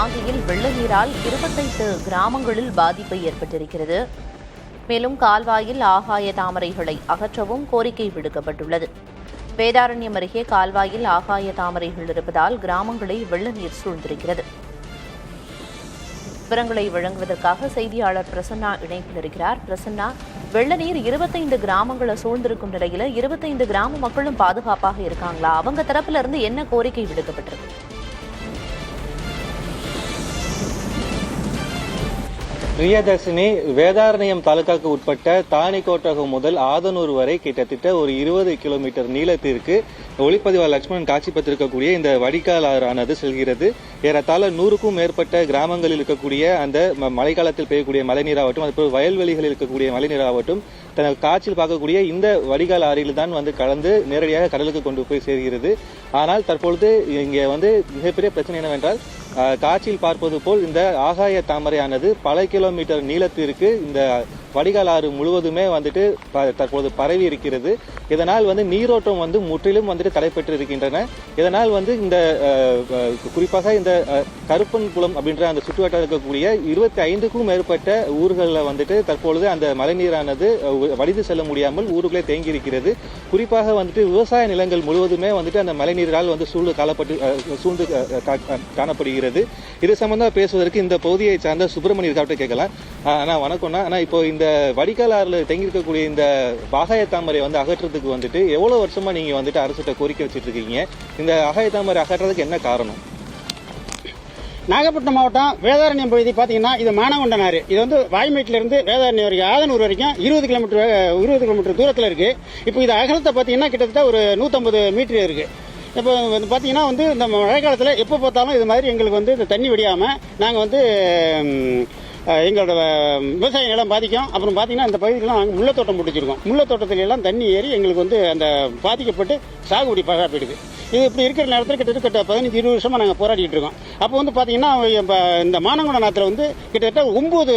நாகையில் வெள்ள நீரால் 28 கிராமங்களில் பாதிப்பு ஏற்பட்டிருக்கிறது. மேலும் கால்வாயில் ஆகாய தாமரைகளை அகற்றவும் கோரிக்கை விடுக்கப்பட்டுள்ளது. வேதாரண்யம் அருகே கால்வாயில் ஆகாய தாமரைகள் இருப்பதால் கிராமங்களை வெள்ள நீர் சூழ்ந்திருக்கிறது. விவரங்களை வழங்குவதற்காக செய்தியாளர் பிரசன்னா இணைப்பில் இருக்கிறார். பிரசன்னா, வெள்ள நீர் 25 கிராமங்களை சூழ்ந்திருக்கும் நிலையில 25 கிராம மக்களும் பாதுகாப்பாக இருக்காங்களா? அவங்க தரப்புல இருந்து என்ன கோரிக்கை விடுக்கப்பட்டிருக்கு? பிரியதர்ஷினி, வேதாரண்யம் தாலுகாவுக்கு உட்பட்ட தாணிக்கோட்டகம் முதல் ஆதனூர் வரை கிட்டத்தட்ட ஒரு 20 கிலோமீட்டர் நீளத்திற்கு ஒளிப்பதிவாளர் லட்சுமணன் காட்சிப்பட்டிருக்கக்கூடிய இந்த வடிகால் ஆறானது செல்கிறது. ஏறத்தாழ 100க்கும் மேற்பட்ட கிராமங்களில் இருக்கக்கூடிய அந்த மழைக்காலத்தில் பெய்யக்கூடிய மழைநீராகட்டும், அதுபோல் வயல்வெளிகளில் இருக்கக்கூடிய மழைநீராகட்டும் தனக்கு காட்சியில் பார்க்கக்கூடிய இந்த வடிகால் ஆறில் தான் கலந்து நேரடியாக கடலுக்கு கொண்டு போய் சேர்கிறது. ஆனால் தற்பொழுது இங்கே மிகப்பெரிய பிரச்சனை என்னவென்றால், காட்சியில் பார்ப்பது போல் இந்த ஆகாய தாமரையானது பல கிலோமீட்டர் நீளத்திற்கு இந்த வடிகால் ஆறு முழுவதுமே தற்போது பரவி இருக்கிறது. இதனால் நீரோட்டம் முற்றிலும் தடைபெற்று இருக்கின்றன. இதனால் இந்த குறிப்பாக இந்த கருப்பன்குளம் அப்படின்ற அந்த சுற்றுவட்டாரம் இருக்கக்கூடிய 25க்கும் மேற்பட்ட ஊர்களில் தற்பொழுது அந்த மழைநீரானது வடிந்து செல்ல முடியாமல் ஊருக்குள்ளே தேங்கி இருக்கிறது. குறிப்பாக விவசாய நிலங்கள் முழுவதுமே அந்த மழைநீரால் சூழ்ந்து காணப்படுகிறது. இது சம்பந்தமாக பேசுவதற்கு இந்த பகுதியை சார்ந்த சுப்பிரமணியர் கேட்கலாம். ஆனா வணக்கம்னா, ஆனா இப்போ இந்த வடிகால் ஆறுல தேங்கி இருக்கக்கூடிய இந்த ஆகாய தாமரை அகற்றத்துக்கு எவ்வளவு வருஷமா நீங்க அரசுகிட்ட கோரிக்கை வச்சுட்டு இருக்கீங்க? இந்த ஆகாய தாமரை அகற்றதுக்கு என்ன காரணம்? நாகப்பட்டினம் மாவட்டம் வேதாரண்யம் பகுதி பார்த்தீங்கன்னா, இது மானகொண்டனாறு. இது வாய்மேட்டிலிருந்து வேதாரண்யம் வரைக்கும் ஆதனூர் வரைக்கும் 20 கிலோமீட்டர் தூரத்தில் இருக்கு. இப்போ இது அகலத்தை பார்த்தீங்கன்னா கிட்டத்தட்ட ஒரு 150 மீட்டர் இருக்கு. இப்போ பார்த்தீங்கன்னா இந்த மழை காலத்தில் எப்போ பார்த்தாலும் இது மாதிரி எங்களுக்கு இந்த தண்ணி வடியாமல் நாங்கள் எங்களோட விவசாய நிலம் பாதிக்கும். அப்புறம் பார்த்தீங்கன்னா இந்த பகுதியெல்லாம் நாங்கள் முள்ளத்தோட்டம் போட்டுச்சிருக்கோம். முள்ளத்தோட்டத்துல எல்லாம் தண்ணி ஏறி எங்களுக்கு அந்த பாதிக்கப்பட்டு சாகுபடி போயிடுது. இது இப்படி இருக்கிற நேரத்தில் கிட்டத்தட்ட 15-20 வருஷமா நாங்கள் போராடிட்டு இருக்கோம். அப்போ பார்த்தீங்கன்னா இந்த மானங்குடநாத்தில் கிட்டத்தட்ட 9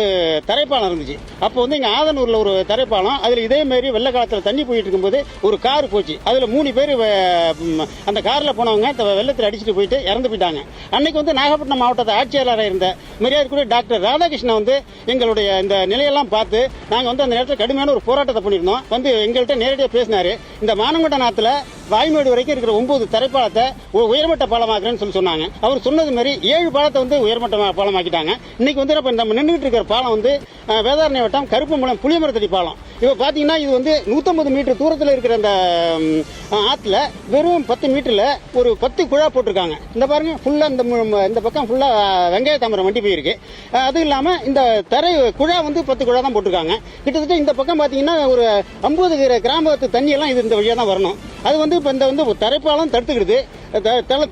தரைப்பாலம் இருந்துச்சு. அப்போ எங்கள் ஆதனூரில் ஒரு தரைப்பாலம், அதில் இதே மாதிரி வெள்ள காலத்தில் தண்ணி போயிட்டு இருக்கும்போது ஒரு கார் போச்சு. அதில் 3 பேர் அந்த காரில் போனவங்க வெள்ளத்தில் அடிச்சுட்டு போயிட்டு இறந்து போயிட்டாங்க. அன்னைக்கு நாகப்பட்டினம் மாவட்டத்தை ஆட்சியாளராக இருந்த மரியாதைக்குரிய டாக்டர் ராதாகிருஷ்ணன் எங்களுடைய இந்த நிலையெல்லாம் பார்த்து நாங்கள் அந்த நேரத்தில் கடுமையான ஒரு போராட்டத்தை பண்ணியிருந்தோம். எங்கள்கிட்ட நேரடியாக பேசினாரு. இந்த மானங்குடநாத்தில் வாய்மேடு வரைக்கும் இருக்கிற 9 தரைப்பாலத்தை உயர்மட்ட பாலமாக்குறேன்னு சொன்னாங்க. அவர் சொன்னது மாதிரி 7 பாலத்தை உயர்மட்ட பாலமாக்கிட்டாங்க. இன்னைக்கு நம்ம நின்றுட்டு இருக்கிற பாலம் வேதாரண்ய வட்டம் கருப்பம்பலம் புளியமரத்தடி பாலம். இப்போ பார்த்தீங்கன்னா இது 150 மீட்டர் தூரத்தில் இருக்கிற அந்த ஆற்றுல வெறும் 10 மீட்டர்ல ஒரு 10 குழா போட்டிருக்காங்க. இந்த பாருங்க, ஃபுல்லா இந்த பக்கம் ஃபுல்லா வெங்காய தாமரை வண்டி போயிருக்கு. அது இல்லாமல் இந்த தரை குழா 10 குழா தான் போட்டிருக்காங்க. கிட்டத்தட்ட இந்த பக்கம் பார்த்தீங்கன்னா ஒரு 50 கிராமத்து தண்ணி எல்லாம் இது இந்த வழியாக தான் வரணும். அது இப்போ இந்த தரைப்பாலம் தடுத்துக்கிடுது.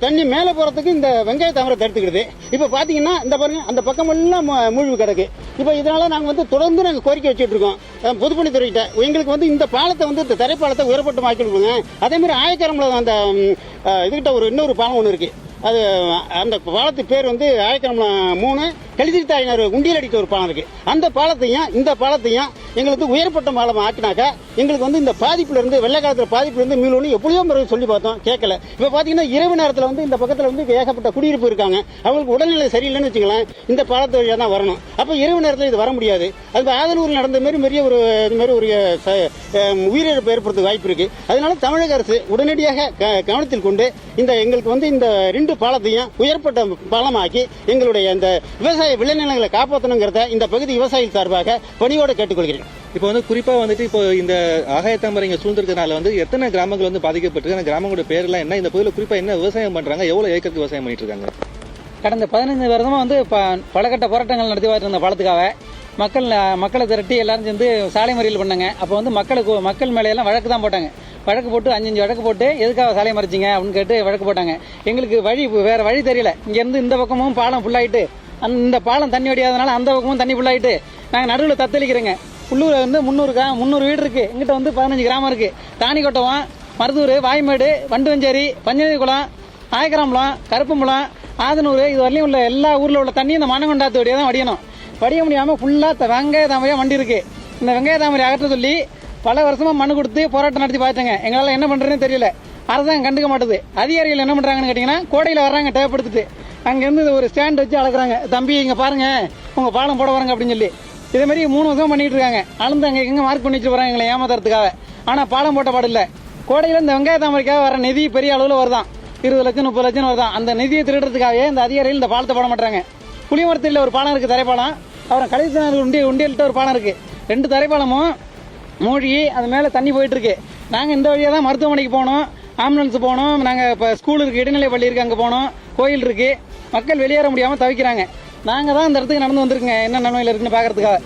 தண்ணி மேலே போறதுக்கு இந்த வெங்காய தாமரை தடுத்துக்கிடுது. இப்போ பார்த்தீங்கன்னா இந்த பாருங்க, அந்த பக்கம் எல்லாம் மூழ்கி கிடக்கு. இப்போ இதனால நாங்கள் தொடர்ந்து நாங்கள் கோரிக்கை வச்சுட்டு இருக்கோம் பொதுப்பணித்துறைகிட்ட. எங்களுக்கு இந்த பாலத்தை இந்த தரைப்பாலத்தை உயர்பட்டு மாக்கி கொடுங்க. அதே மாதிரி ஆயக்கரம்ல அந்த இதுகிட்ட இன்னொரு பாலம் ஒன்று இருக்கு. அது அந்த பாலத்து பேர் ஆயக்கரம்லாம் 3 கலிதிரித்தாயினர் உண்டியல் அடித்த ஒரு பாலம் இருக்கு. அந்த பாலத்தையும் இந்த பாலத்தையும் எங்களுக்கு உயர்பட்ட பாலம் ஆக்கினாக்கா எங்களுக்கு இந்த பாதிப்புல இருந்து வெள்ள காலத்துல பாதிப்புல இருந்து மீளணும் எப்படியோ முறை சொல்லி பார்த்தோம், கேட்கல. இப்ப பாத்தீங்கன்னா இரவு நேரத்துல இந்த பக்கத்துல ஏகப்பட்ட குடியிருப்பு இருக்காங்க. அவங்களுக்கு உடல்நிலை சரியில்லைன்னு வச்சுக்கலாம், இந்த பாலத்து வழியா தான் வரணும். அப்ப இரவு நேரத்தில் இது வர முடியாது. அது ஆதனூரில் நடந்த மாதிரி ஒரு உயிரிழப்பு ஏற்படுத்த வாய்ப்பு இருக்கு. அதனால தமிழக அரசு உடனடியாக கவனத்தில் கொண்டு எங்களுக்கு இந்த 2 பாலத்தையும் உயர்பட்ட பாலமாக்கி எங்களுடைய இந்த விவசாய விளைநிலங்களை காப்பாற்றணுங்கிறத இந்த பகுதி விவசாயிகள் சார்பாக பணியோடு கேட்டுக்கொள்கிறேன். இப்போ குறிப்பா இப்போ இந்த ஆகாய தாமரை சூழ்ந்திருக்கிறதுனால எத்தனை கிராமங்கள் பாதிக்கப்பட்டிருக்கு? அந்த கிராமங்களோட பேர்லாம் என்ன? இந்த பகுதியில் குறிப்பா என்ன விவசாயம் பண்றாங்க? எவ்வளவு ஏக்கருக்கு விவசாயம் பண்ணிட்டு இருக்காங்க? கடந்த 15 வருடமா பலகட்ட போராட்டங்கள் நடத்தி இருந்த பாலத்துக்காக மக்களை திரட்டி எல்லாரும் சேர்ந்து சாலை மறியல் பண்ணாங்க. அப்போ மக்கள் மேலையெல்லாம் வழக்கு தான் போட்டாங்க. வழக்கு போட்டு 5 வழக்கு போட்டு எதுக்காக சாலை மறிச்சிங்க அப்படின்னு கேட்டு வழக்கு போட்டாங்க. எங்களுக்கு வேற வழி தெரியல. இங்கேருந்து இந்த பக்கமும் பாலம் ஃபுல்லாயிட்டு, இந்த பாலம் தண்ணி வடியாதனால அந்த பக்கமும் தண்ணி ஃபுல்லாயிட்டு நாங்கள் நடுவில் தத்தளிக்கிறோங்க. உள்ளூர் 300 வீடு இருக்கு. எங்கிட்ட 15 கிராமம் இருக்கு. தாணிக்கோட்டவம், மருதூர், வாய்மேடு, வண்டுவஞ்சேரி, பஞ்சநதிக்குளம், ஆயக்கராம்பலம், கருப்பம்பலம், ஆதனூர், இது வரலையும் உள்ள எல்லா ஊரில் உள்ள தண்ணி இந்த மானங்கொண்டாத்து வழியாக தான் வடியணும். வடிய முடியாமல் ஃபுல்லாக வெங்காய தாமரையாக வண்டி இருக்கு. இந்த வெங்காய தாமரை அகற்ற சொல்லி பல வருஷமா மனு கொடுத்து போராட்டம் நடத்தி பார்த்தாங்க. எங்களால் என்ன பண்றதுன்னு தெரியல. அரசாங்கம் கண்டுக்க மாட்டுது. அதிகாரிகள் என்ன பண்றாங்கன்னு கேட்டீங்கன்னா, கோடையில் வர்றாங்க தேவைப்படுத்திட்டு. அங்கேருந்து ஒரு ஸ்டாண்ட் வச்சு அளக்குறாங்க. தம்பி இங்கே பாருங்க உங்க பாலம் போட வராங்க அப்படின்னு சொல்லி இதே மாதிரி 3 வருஷம் பண்ணிட்டு இருக்காங்க. அளந்து அங்கே எங்க மார்க் பண்ணி வச்சு போறாங்க எங்களை ஏமாத்துறதுக்காக. ஆனால் பாலம் போட்ட பாடு இல்லை. கோடையில் இந்த வெங்காய தாமரைக்காக வர நிதி பெரிய அளவில் வருதான், 20 லட்சம் 30 லட்சம் வருதான். அந்த நிதியை திருடுறதுக்காகவே இந்த அதிகாரிகள் இந்த பாலத்தை போட மாட்டாங்க. புளிமரத்தில் ஒரு பாலம் இருக்கு, தரைப்பாலம். அப்புறம் கடைசி உண்டியல்கிட்ட ஒரு பாலம் இருக்கு. 2 தரைப்பாலமும் மூழ்கி அது மேலே தண்ணி போயிட்டு இருக்கு. நாங்கள் இந்த வழியாக தான் மருத்துவமனைக்கு போனோம், ஆம்புலன்ஸ் போனோம். நாங்கள் இப்போ ஸ்கூல் இருக்கு, இடைநிலை பள்ளி இருக்கு, அங்கே போனோம். கோயில் இருக்கு. மக்கள் வெளியேற முடியாமல் தவிக்கிறாங்க. நாங்கள் தான் இந்த இடத்துக்கு நடந்து வந்திருக்கோங்க என்ன நன்மையில் இருக்குன்னு பார்க்கறதுக்காக.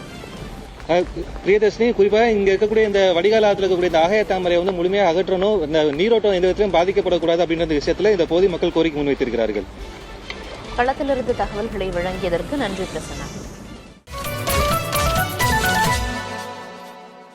பிரியதர்ஷினி, குறிப்பாக இங்க இருக்கக்கூடிய இந்த வடிகால் ஆத்துல இருக்கக்கூடிய இந்த ஆகாய தாமரையை வந்து முழுமையாக அகற்றணும், இந்த நீரோட்டம் எந்த விதத்திலும் பாதிக்கப்படக்கூடாது அப்படின்ற விஷயத்துல இந்த பொது மக்கள் கோரிக்கை முன்வைத்திருக்கிறார்கள். களத்திலிருந்து தகவல்களை வழங்கியதற்கு நன்றி பிரசன்னா.